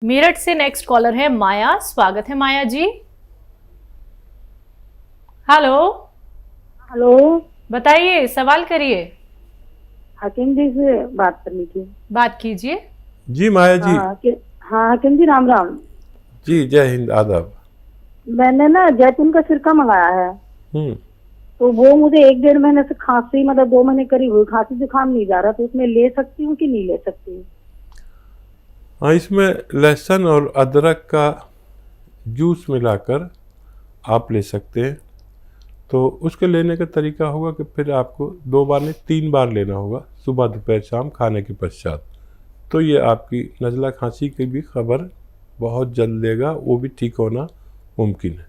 मेरठ से next collar है माया। स्वागत है माया जी। हेलो। हेलो। बताइए, सवाल करिए। हाकिम जी से बात करनी थी। बात कीजिए। जी माया जी। हाँ हाकिम जी, राम राम। जी जय हिंद, आदाब। मैंने ना जैतून का सिरका मंगाया है, हम्म। तो वो मुझे 1-1.5 महीने से खांसी, मतलब 2 महीने करीब हुई, खांसी जुकाम नहीं जा रहा, तो उसमें ले सकती हूँ कि नहीं ले सकती? हाँ, इसमें लहसुन और अदरक का जूस मिलाकर आप ले सकते हैं। तो उसके लेने का तरीका होगा कि फिर आपको 2 बार नहीं 3 बार लेना होगा, सुबह दोपहर शाम खाने के पश्चात। तो ये आपकी नज़ला खांसी की भी खबर बहुत जल्द देगा, वो भी ठीक होना मुमकिन है।